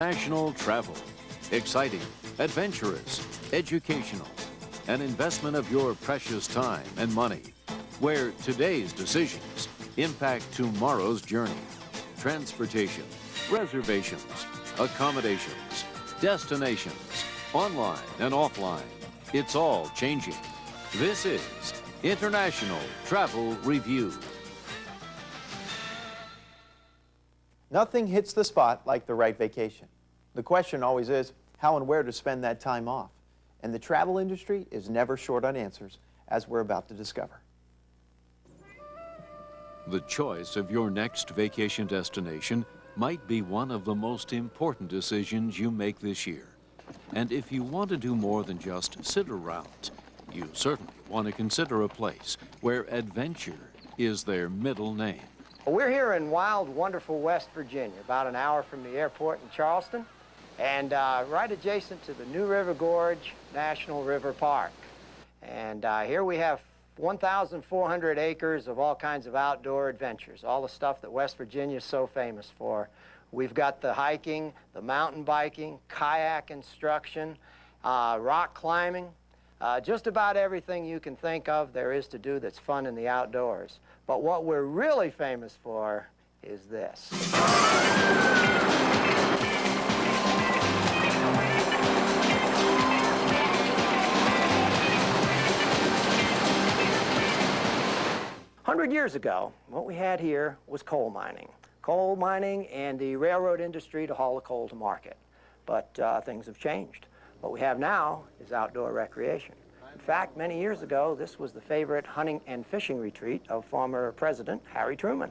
International travel. Exciting, adventurous, educational. An investment of your precious time and money. Where today's decisions impact tomorrow's journey. Transportation, reservations, accommodations, destinations, online and offline. It's all changing. This is International Travel Review. Nothing hits the spot like the right vacation. The question always is, how and where to spend that time off. And the travel industry is never short on answers, as we're about to discover. The choice of your next vacation destination might be one of the most important decisions you make this year. And if you want to do more than just sit around, you certainly want to consider a place where adventure is their middle name. We're here in wild, wonderful West Virginia, about an hour from the airport in Charleston, and right adjacent to the New River Gorge National River Park. And here we have 1,400 acres of all kinds of outdoor adventures, all the stuff that West Virginia is so famous for. We've got the hiking, the mountain biking, kayak instruction, rock climbing, just about everything you can think of there is to do that's fun in the outdoors. But what we're really famous for is this. 100 years ago, what we had here was coal mining. Coal mining and the railroad industry to haul the coal to market. But things have changed. What we have now is outdoor recreation. In fact, many years ago, this was the favorite hunting and fishing retreat of former President Harry Truman.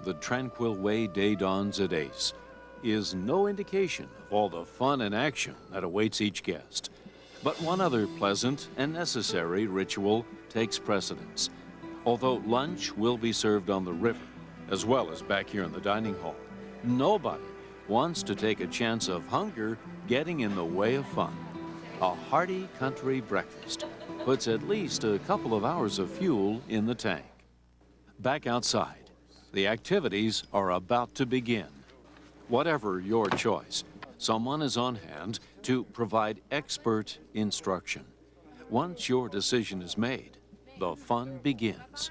The tranquil way day dawns at Ace is no indication of all the fun and action that awaits each guest. But one other pleasant and necessary ritual takes precedence. Although lunch will be served on the river, as well as back here in the dining hall, nobody wants to take a chance of hunger getting in the way of fun. A hearty country breakfast puts at least a couple of hours of fuel in the tank. Back outside, the activities are about to begin. Whatever your choice, someone is on hand to provide expert instruction. Once your decision is made, the fun begins.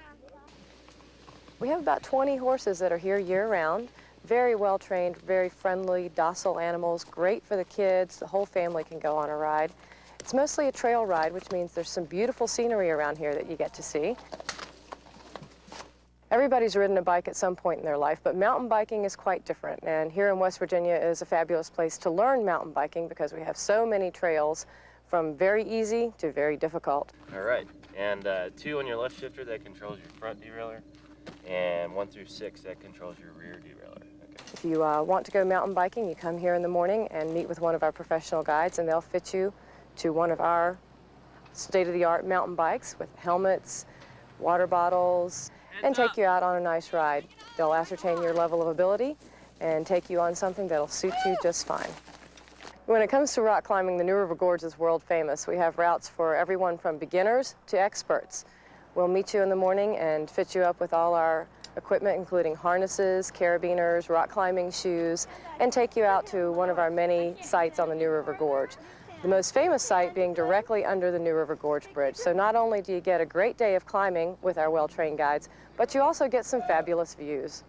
We have about 20 horses that are here year-round. Very well-trained, very friendly, docile animals, great for the kids. The whole family can go on a ride. It's mostly a trail ride, which means there's some beautiful scenery around here that you get to see. Everybody's ridden a bike at some point in their life, but mountain biking is quite different. And here in West Virginia is a fabulous place to learn mountain biking because we have so many trails from very easy to very difficult. All right, and 2 on your left shifter, that controls your front derailleur, and 1 through 6, that controls your rear derailleur. Okay. If you want to go mountain biking, you come here in the morning and meet with one of our professional guides, and they'll fit you to one of our state-of-the-art mountain bikes with helmets, water bottles, and take you out on a nice ride. They'll ascertain your level of ability and take you on something that'll suit you just fine. When it comes to rock climbing, the New River Gorge is world famous. We have routes for everyone from beginners to experts. We'll meet you in the morning and fit you up with all our equipment, including harnesses, carabiners, rock climbing shoes, and take you out to one of our many sites on the New River Gorge. The most famous site being directly under the New River Gorge Bridge. So not only do you get a great day of climbing with our well-trained guides, but you also get some fabulous views.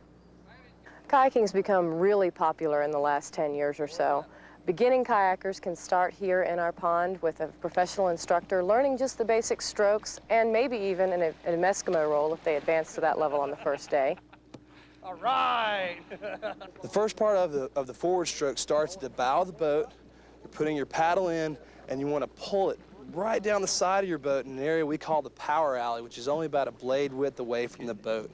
Kayaking's become really popular in the last 10 years or so. Beginning kayakers can start here in our pond with a professional instructor, learning just the basic strokes and maybe even an Eskimo roll if they advance to that level on the first day. All right! The first part of the forward stroke starts at the bow of the boat. You're putting your paddle in, and you want to pull it right down the side of your boat in an area we call the power alley, which is only about a blade width away from the boat.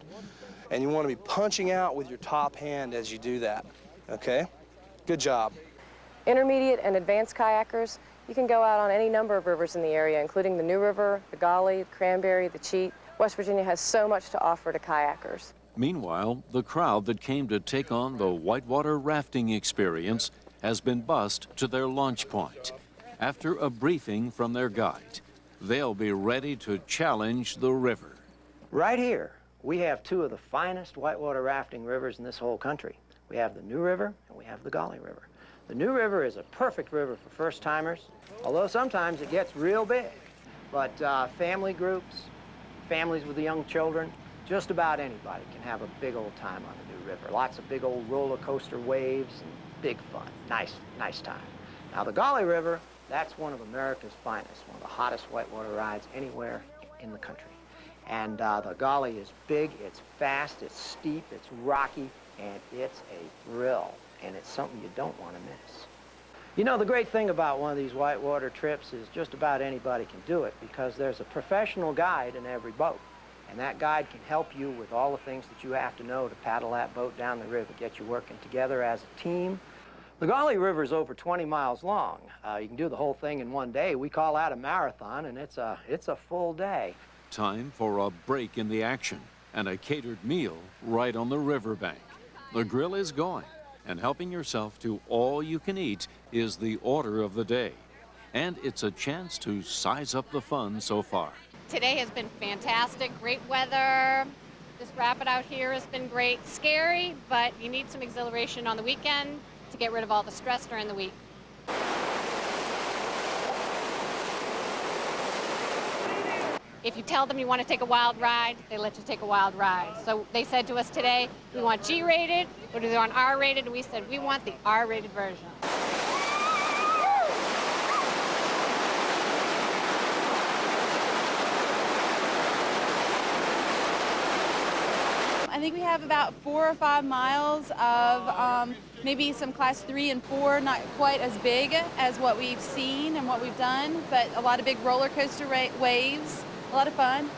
And you want to be punching out with your top hand as you do that, okay? Good job. Intermediate and advanced kayakers, you can go out on any number of rivers in the area, including the New River, the Gauley, the Cranberry, the Cheat. West Virginia has so much to offer to kayakers. Meanwhile, the crowd that came to take on the Whitewater Rafting experience has been bussed to their launch point. After a briefing from their guide, they'll be ready to challenge the river. Right here, we have 2 of the finest whitewater rafting rivers in this whole country. We have the New River and we have the Gauley River. The New River is a perfect river for first-timers, although sometimes it gets real big. But family groups, families with young children, just about anybody can have a big old time on the New River. Lots of big old roller coaster waves and big fun. Nice time. Now the Gauley River, that's one of America's finest, one of the hottest whitewater rides anywhere in the country. And the Gauley is big, it's fast, it's steep, it's rocky, and it's a thrill. And it's something you don't want to miss. You know, the great thing about one of these whitewater trips is just about anybody can do it because there's a professional guide in every boat. And that guide can help you with all the things that you have to know to paddle that boat down the river, get you working together as a team. The Gauley River is over 20 miles long. You can do the whole thing in one day. We call that a marathon, and it's a full day. Time for a break in the action and a catered meal right on the riverbank. The grill is going, and helping yourself to all you can eat is the order of the day. And it's a chance to size up the fun so far. Today has been fantastic, great weather. This rapid out here has been great. Scary, but you need some exhilaration on the weekend to get rid of all the stress during the week. If you tell them you want to take a wild ride, they let you take a wild ride. So they said to us today, we want G-rated, or do they want R-rated? And we said, we want the R-rated version. I think we have about 4 or 5 miles of maybe some class 3 and 4, not quite as big as what we've seen and what we've done, but a lot of big roller coaster waves, a lot of fun.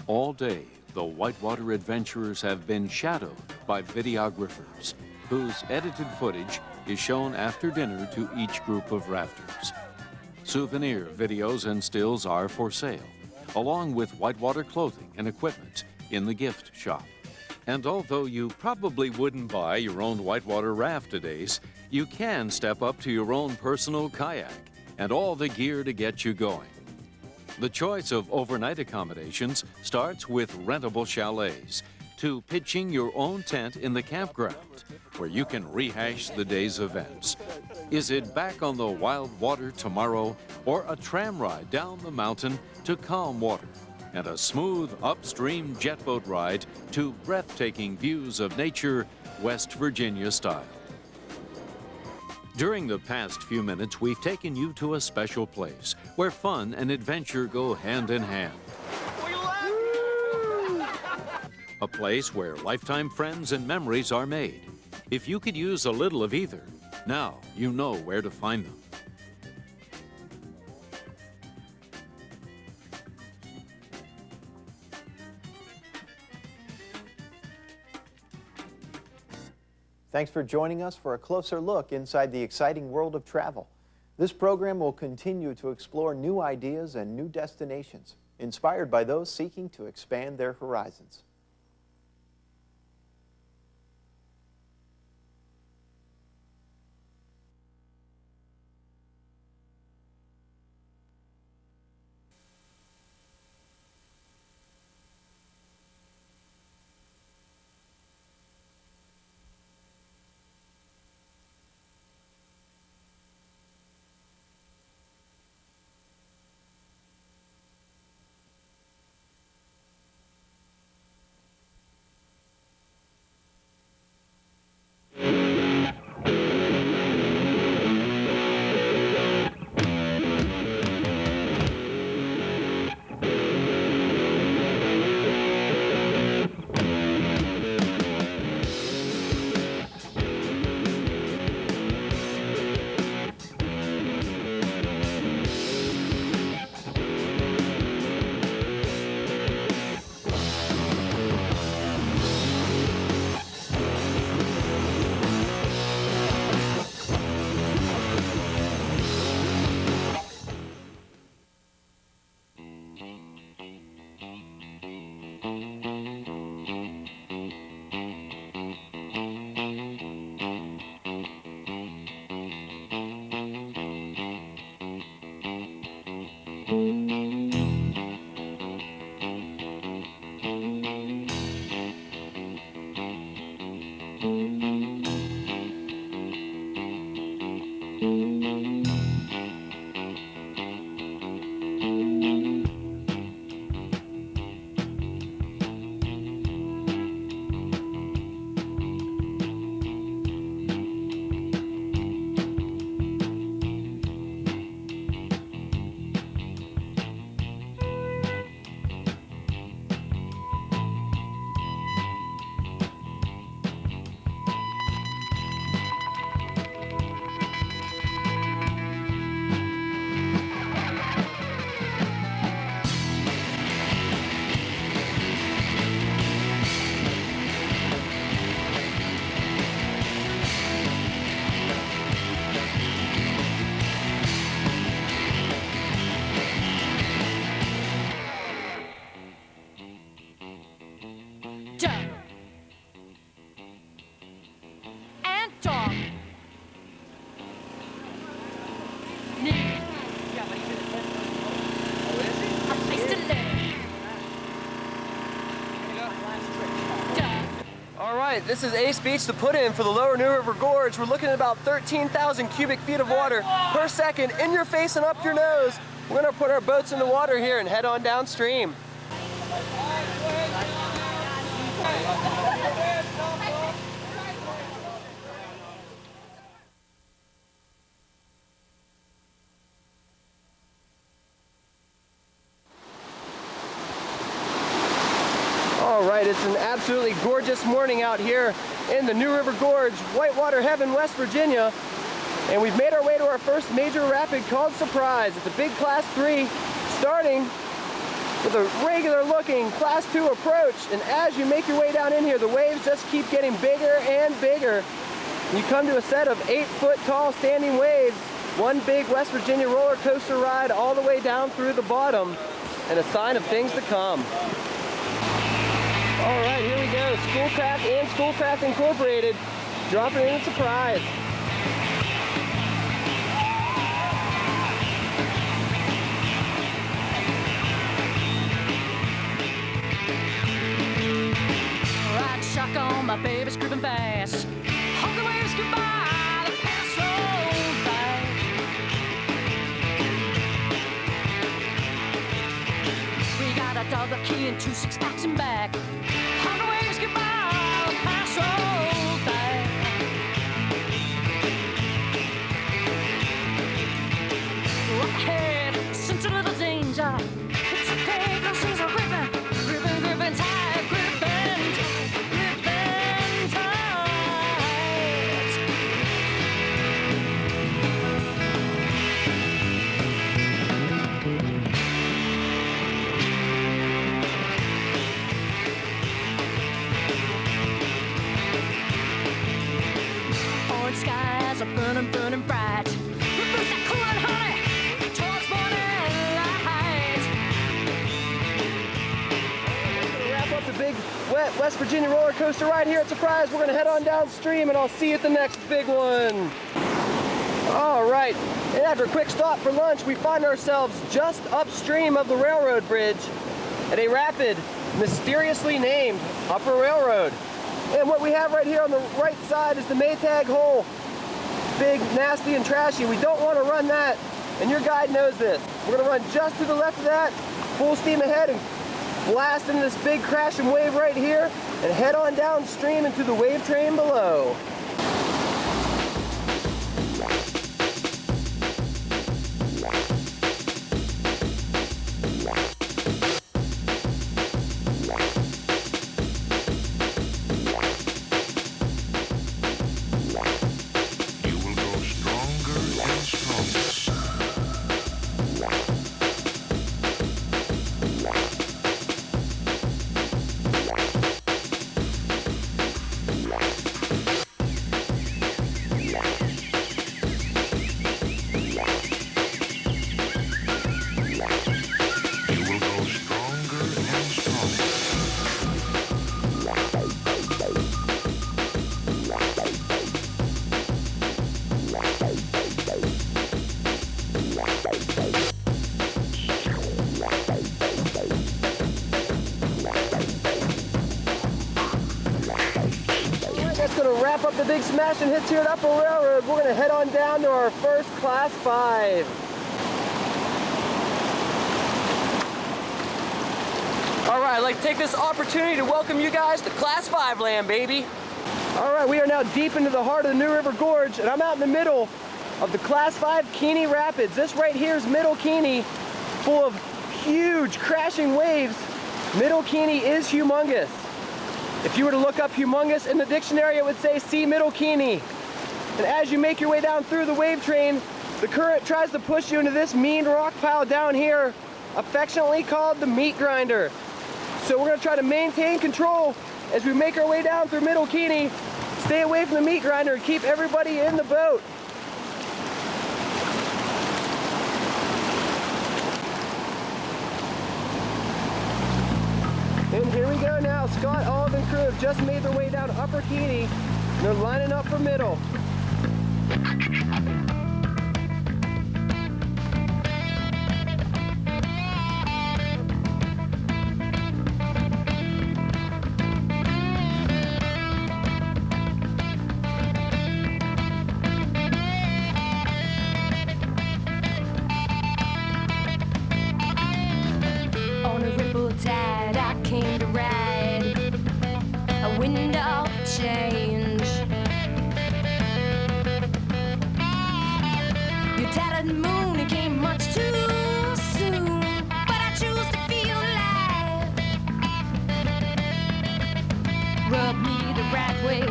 All day, the whitewater adventurers have been shadowed by videographers whose edited footage is shown after dinner to each group of rafters. Souvenir videos and stills are for sale, along with whitewater clothing and equipment in the gift shop. And although you probably wouldn't buy your own whitewater raft today's, you can step up to your own personal kayak and all the gear to get you going. The choice of overnight accommodations starts with rentable chalets to pitching your own tent in the campground where you can rehash the day's events. Is it back on the wild water tomorrow or a tram ride down the mountain to calm water and a smooth upstream jet boat ride to breathtaking views of nature, West Virginia style? During the past few minutes, we've taken you to a special place where fun and adventure go hand in hand. A place where lifetime friends and memories are made. If you could use a little of either, now you know where to find them. Thanks for joining us for a closer look inside the exciting world of travel. This program will continue to explore new ideas and new destinations, inspired by those seeking to expand their horizons. Jump and talk. Need a place to live. All right, this is Ace Beach, the put-in for the lower New River Gorge. We're looking at about 13,000 cubic feet of water per second in your face and up your nose. We're gonna put our boats in the water here and head on downstream. All right, it's an absolutely gorgeous morning out here in the New River Gorge, Whitewater Heaven, West Virginia. And we've made our way to our first major rapid called Surprise. It's a big Class 3, starting with a regular looking Class 2 approach. And as you make your way down in here, the waves just keep getting bigger and bigger. You come to a set of 8-foot tall standing waves, one big West Virginia roller coaster ride all the way down through the bottom, and a sign of things to come. All right, here we go. Schoolcraft and Schoolcraft Incorporated dropping in a Surprise. Ride shotgun, my baby's creeping fast. All the waves goodbye, the past roll by. We got a double key and 2 6-packs in back. All the waves goodbye, the past roll by. Up ahead, sense a little danger. It's okay, this is a gripping tight, gripping tight. Orange skies are burning, burning bright. Boost that cooling honey towards morning light. We're gonna wrap up the big, wet West Virginia roller coaster ride here at Surprise. We're gonna head on downstream and I'll see you at the next big one. All right, and after a quick stop for lunch, we find ourselves just upstream of the railroad bridge at a rapid mysteriously named Upper Railroad. And what we have right here on the right side is the Maytag hole. Big, nasty, and trashy. We don't want to run that, and your guide knows this. We're gonna run just to the left of that, full steam ahead, and blast into this big crashing wave right here, and head on downstream into the wave train below. the big smashing hits here at Upper Railroad, we're gonna head on down to our first Class 5. All right, I'd like to take this opportunity to welcome you guys to Class 5 land, baby. All right, we are now deep into the heart of the New River Gorge, and I'm out in the middle of the Class 5 Keene Rapids. This right here is Middle Keene, full of huge crashing waves. Middle Keene is humongous. If you were to look up humongous in the dictionary, it would say see Middle Keene. And as you make your way down through the wave train, the current tries to push you into this mean rock pile down here, affectionately called the meat grinder. So we're gonna try to maintain control as we make our way down through Middle Keene, stay away from the meat grinder, and keep everybody in the boat. And here we go now. Scott, Olive, and crew have just made their way down Upper Keene, and they're lining up for Middle. On a ripple tide, I came to ride a wind of change. Your tattered moon, it came much too soon, but I choose to feel alive. Rub me the right way.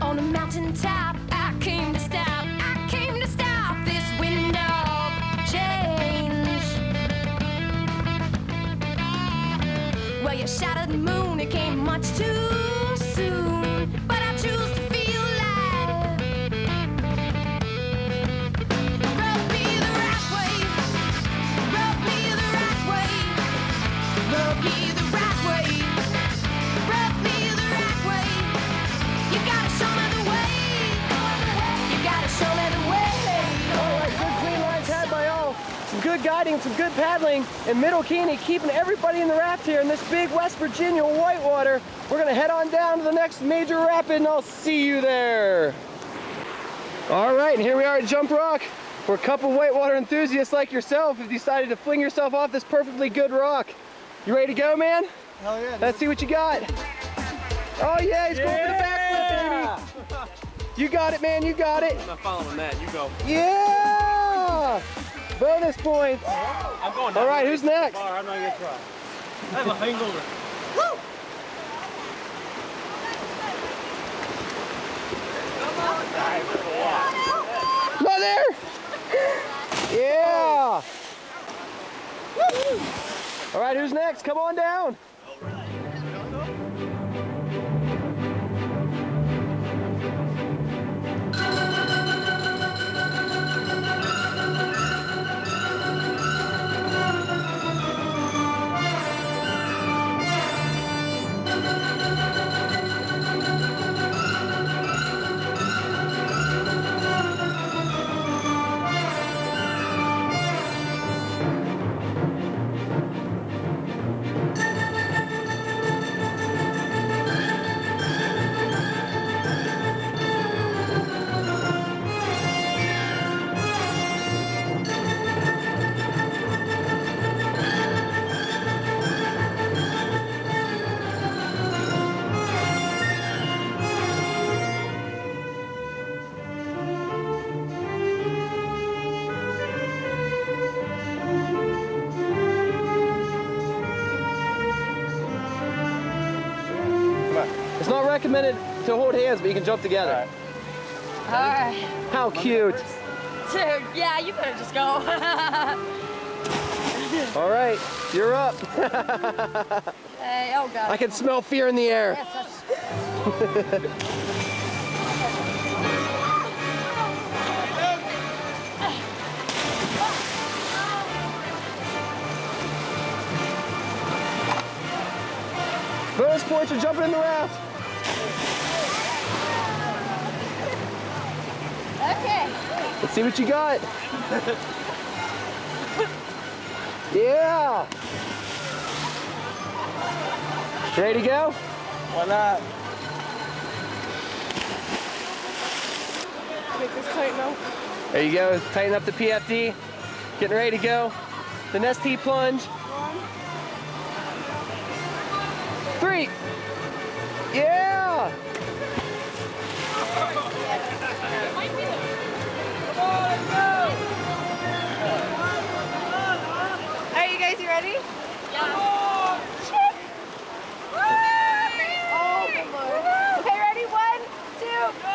On a mountaintop, I came to stop. I came to stop this wind of change. Well, your shattered moon, it came much too soon, but I choose to feel alive. Rub me the right way. Rub me the right way. Rub me the right way. Rub me the right way. You gotta show me the way. You gotta show me the way. All right, good clean lines had by all. Some good guiding, some good paddling, and Middle Keene keeping everybody in the raft here in this big West Virginia whitewater. We're gonna head on down to the next major rapid, and I'll see you there. All right, and here we are at Jump Rock, where a couple whitewater enthusiasts like yourself have decided to fling yourself off this perfectly good rock. You ready to go, man? Hell yeah. Let's see what you got. Oh yeah, he's going for the backflip, baby. You got it, man, you got it. I'm not following that. You go. Yeah! Bonus points. I'm going. All right, who's next? I'm not gonna try. I have a hangover. Not there! Yeah! All right, who's next? Come on down. It's not recommended to hold hands, but you can jump together. All right. How cute. Dude, yeah, you better just go. All right, you're up. Hey, oh God. I can smell fear in the air. Bonus points for jumping in the raft. Okay. Let's see what you got. Yeah! Ready to go? Why not? Make this tight now. There you go, tighten up the PFD. Getting ready to go. The ST plunge. 3. Yeah! All right, you guys, you ready? Okay, ready? 1, 2, 3.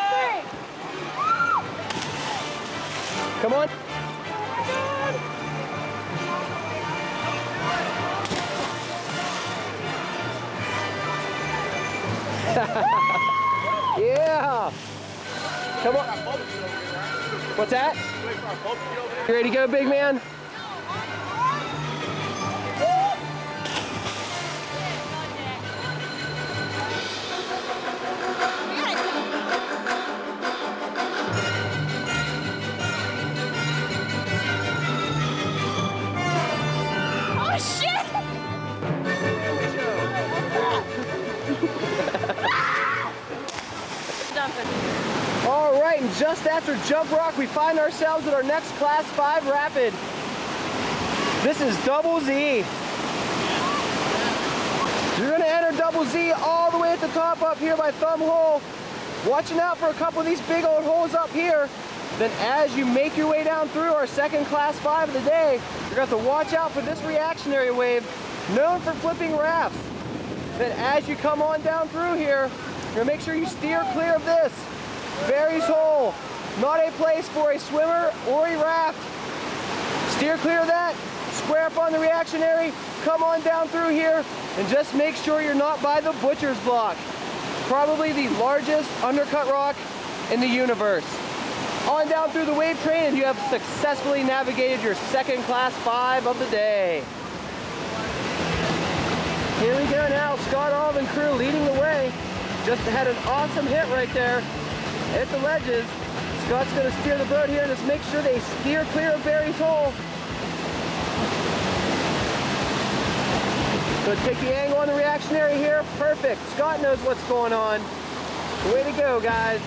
Come on. Yeah! Come on. What's that? You ready to go, big man? Oh shit! All right, and just after Jump Rock, we find ourselves at our next Class 5 rapid. This is Double Z. You're gonna enter Double Z all the way at the top up here by Thumb Hole. Watching out for a couple of these big old holes up here. Then as you make your way down through our second Class 5 of the day, you're gonna have to watch out for this reactionary wave, known for flipping rafts. Then as you come on down through here, you're gonna make sure you steer clear of this. Barry's Hole, not a place for a swimmer or a raft. Steer clear of that, square up on the reactionary, come on down through here, and just make sure you're not by the Butcher's Block. Probably the largest undercut rock in the universe. On down through the wave train, and you have successfully navigated your second Class 5 of the day. Here we go now, Scott Olive and crew leading the way. Just had an awesome hit right there at the ledges. Scott's gonna steer the boat here and just make sure they steer clear of Barry's Hole. So take the angle on the reactionary here, perfect. Scott knows what's going on. Way to go, guys.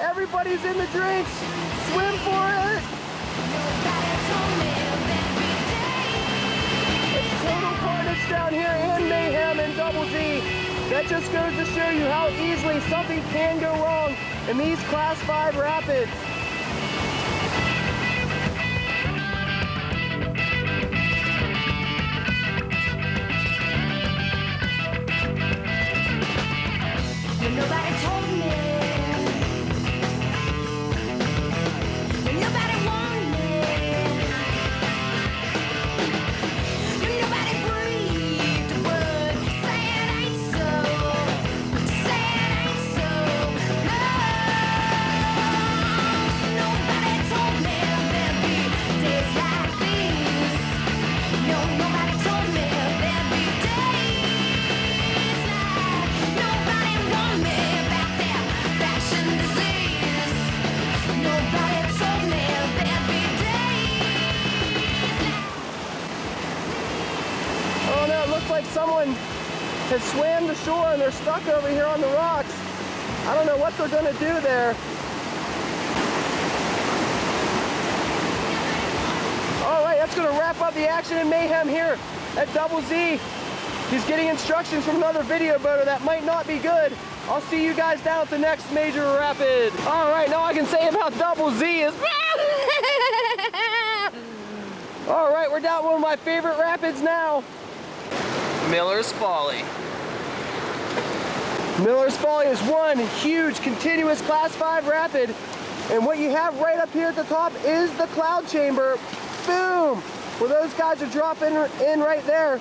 Everybody's in the drinks. Swim for it. It's total carnage down here and mayhem in Double Z. That just goes to show you how easily something can go wrong in these Class 5 rapids. Nobody told me. Nobody warned me. Nobody breathed a word. Say it ain't so. Say it ain't so. No. looks like someone has swam the shore and they're stuck over here on the rocks. I don't know what they're gonna do there. All right, that's gonna wrap up the action and mayhem here at Double Z. He's getting instructions from another video boater that might not be good. I'll see you guys down at the next major rapid. All right, now I can say about Double Z is... All right, we're down one of my favorite rapids now. Miller's Folly. Miller's Folly is one huge continuous Class 5 rapid. And what you have right up here at the top is the cloud chamber. Boom! Well, those guys are dropping in right there.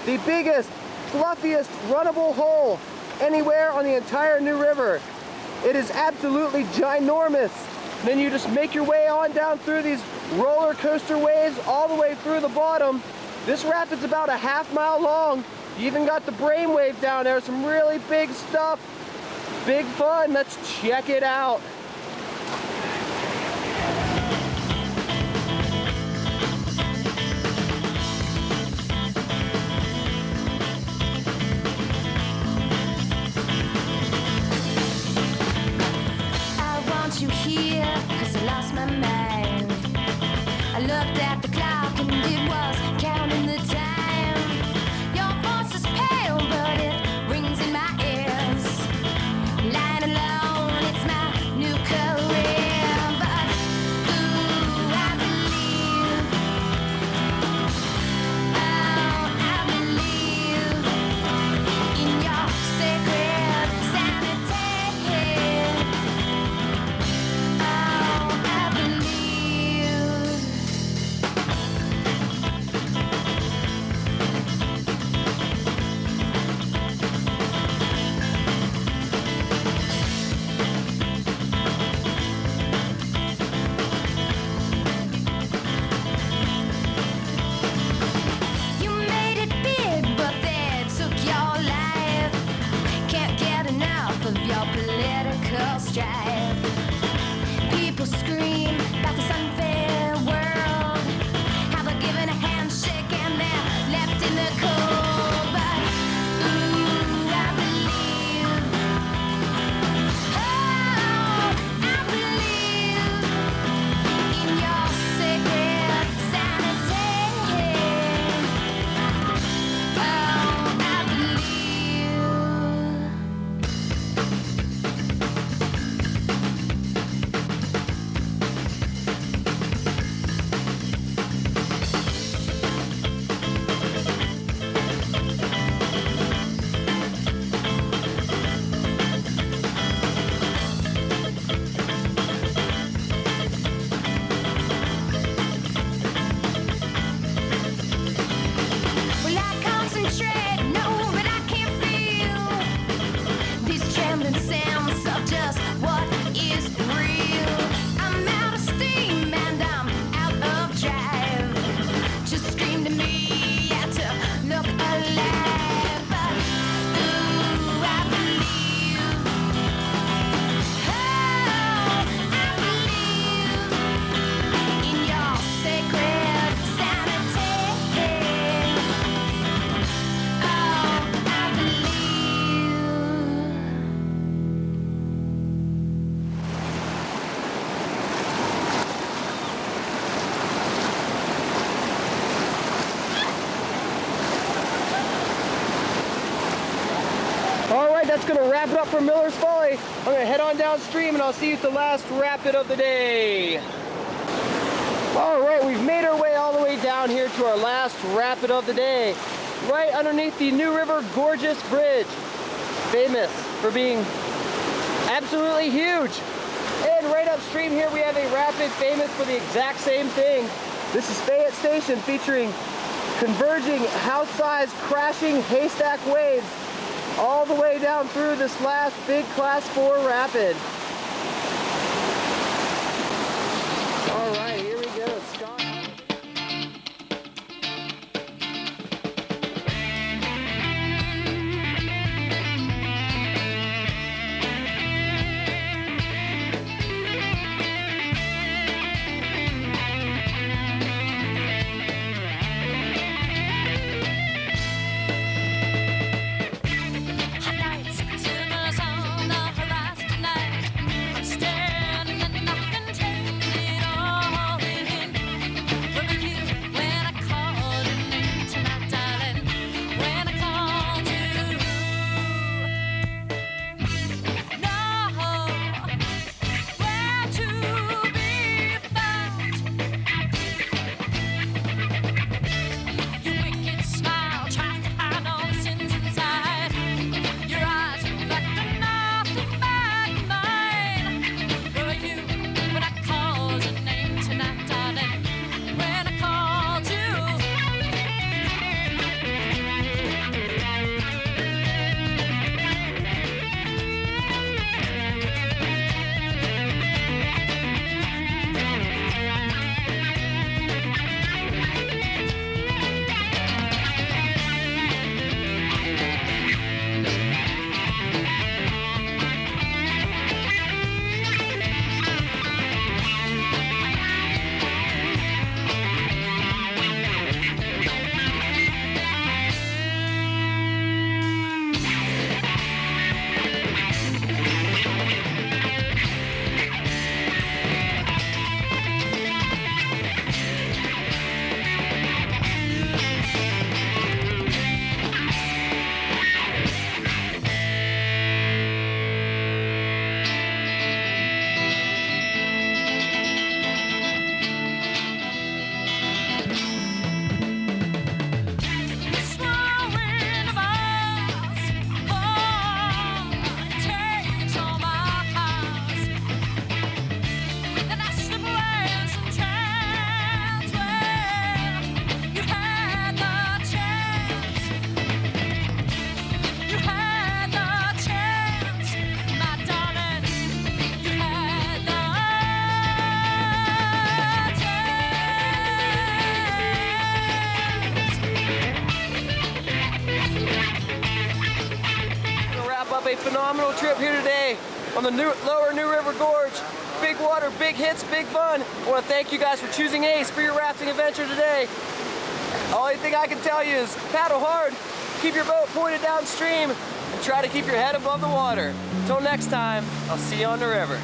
The biggest, fluffiest, runnable hole anywhere on the entire New River. It is absolutely ginormous. Then you just make your way on down through these roller coaster waves all the way through the bottom. This rapid's about a half-mile long. You even got the brainwave down there, some really big stuff. Big fun, let's check it out. You here, 'cause I lost my mind. I looked at the clock and it was counting the time. Your voice is pale, but it rings in my ears. Lying alone, it's my new career. But ooh, I believe. Oh, I believe in your sacred sanity. People scream about this unfair world, how they're given a handshake and they're left in the cold. But ooh, I believe. Oh, I believe in your sacred sanity. Oh, I believe. Well, I concentrate, no, but I can't feel these trembling sounds of just what is real. I'm out of steam and I'm out of drive. Just scream to me, yeah, to look alive. But ooh, I believe. Oh, I believe in your sacred sanity. Oh, I believe. All right, that's gonna wrap it up for Miller's Folly. I'm gonna head on downstream and I'll see you at the last rapid of the day. All right, we've made our way all the way down here to our last rapid of the day, right underneath the New River Gorgeous Bridge, famous for being absolutely huge. And right upstream here, we have a rapid famous for the exact same thing. This is Fayette Station, featuring converging house-sized crashing haystack waves all the way down through this last big Class 4 rapid. All right, here we go. Scott. phenomenal trip here today on the lower New River Gorge. Big water, big hits, big fun. I want to thank you guys for choosing Ace for your rafting adventure today. The only thing I can tell you is paddle hard, keep your boat pointed downstream, and try to keep your head above the water. Until next time, I'll see you on the river.